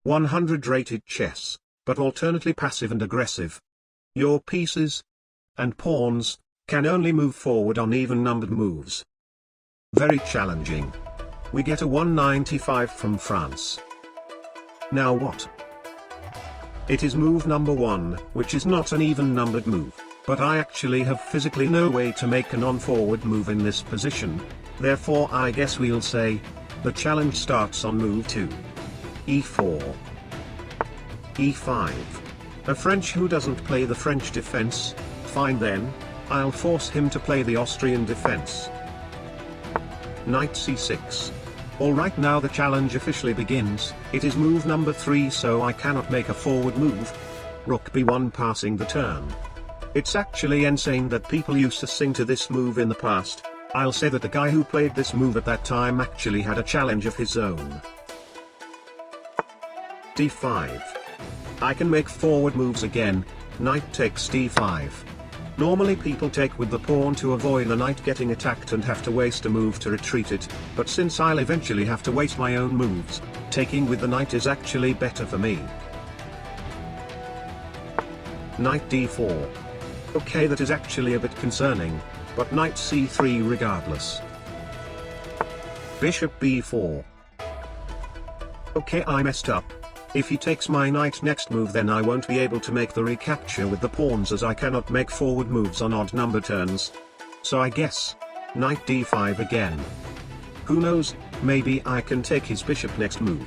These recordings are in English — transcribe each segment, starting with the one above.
100 rated chess, but alternately passive and aggressive. Your pieces and pawns can only move forward on even-numbered moves. Very challenging. We get a 195 from France. Now what? It is move number 1, which is not an even-numbered move, but I actually have physically no way to make a non-forward move in this position, therefore I guess we'll say, the challenge starts on move 2. E4. E5. A French who doesn't play the French defense, fine then, I'll force him to play the Austrian defense. Knight c6. Alright, now the challenge officially begins. It is move number 3, so I cannot make a forward move. Rook b1 passing the turn. It's actually insane that people used to sing to this move in the past. I'll say that the guy who played this move at that time actually had a challenge of his own. d5. I can make forward moves again. Knight takes d5. Normally people take with the pawn to avoid the knight getting attacked and have to waste a move to retreat it, but since I'll eventually have to waste my own moves, taking with the knight is actually better for me. Knight d4. Okay, that is actually a bit concerning, but knight c3 regardless. Bishop b4. Okay, I messed up. If he takes my knight next move, then I won't be able to make the recapture with the pawns, as I cannot make forward moves on odd number turns. So I guess, knight d5 again. Who knows, maybe I can take his bishop next move.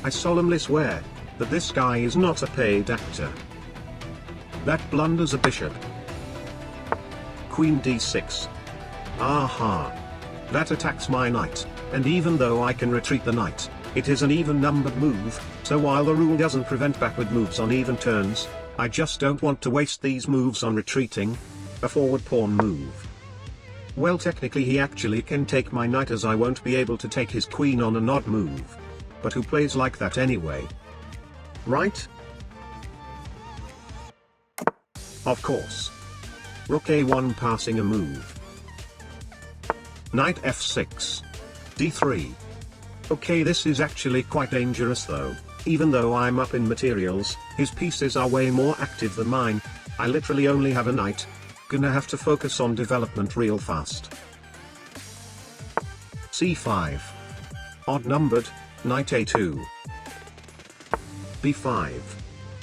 I solemnly swear that this guy is not a paid actor. That blunders a bishop. Queen d6. Aha. That attacks my knight, and even though I can retreat the knight, it is an even-numbered move, so while the rule doesn't prevent backward moves on even turns, I just don't want to waste these moves on retreating a forward pawn move. Well, technically he actually can take my knight, as I won't be able to take his queen on an odd move. But who plays like that anyway? Right? Of course. Rook a1 passing a move. Knight f6. d3. Okay, this is actually quite dangerous though. Even though I'm up in materials, his pieces are way more active than mine. I literally only have a knight. Gonna have to focus on development real fast. c5. Odd numbered, knight a2. b5.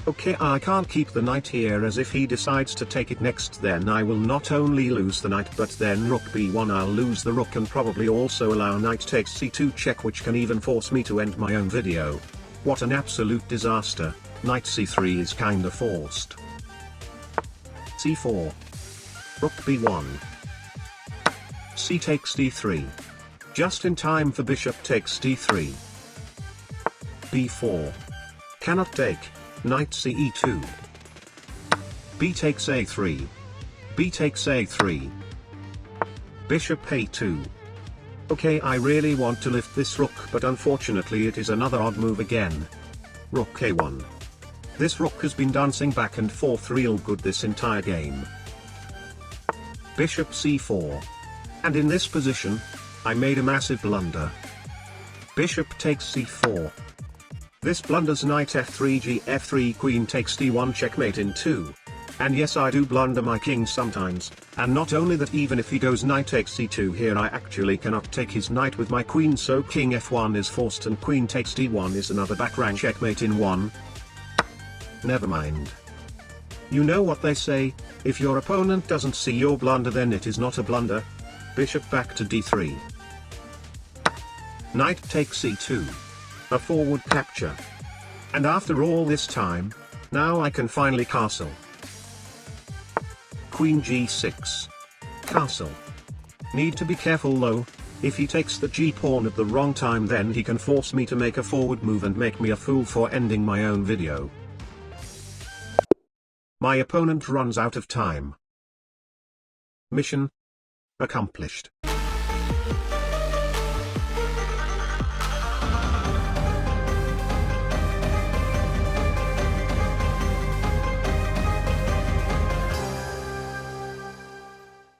Okay, I can't keep the knight here, as if he decides to take it next, then I will not only lose the knight, but then rook b1 I'll lose the rook and probably also allow knight takes c2 check, which can even force me to end my own video. What an absolute disaster. Knight c3 is kinda forced. c4. Rook b1. C takes d3. Just in time for bishop takes d3. b4. Cannot take. Knight ce2. B takes a3. B takes a3. Bishop a2. Okay, I really want to lift this rook, but unfortunately it is another odd move again. Rook a1. This rook has been dancing back and forth real good this entire game. Bishop c4. And in this position, I made a massive blunder. Bishop takes c4. This blunders knight f3 g f3 queen takes d1 checkmate in 2. And yes, I do blunder my king sometimes, and not only that, even if he goes knight takes c2 here, I actually cannot take his knight with my queen, so king f1 is forced and queen takes d1 is another backrank checkmate in 1. Never mind. You know what they say, if your opponent doesn't see your blunder, then it is not a blunder. Bishop back to d3. Knight takes c2. A forward capture. And after all this time, now I can finally castle. Queen g6. Castle. Need to be careful though. If he takes the g-pawn at the wrong time, then he can force me to make a forward move and make me a fool for ending my own video. My opponent runs out of time. Mission accomplished.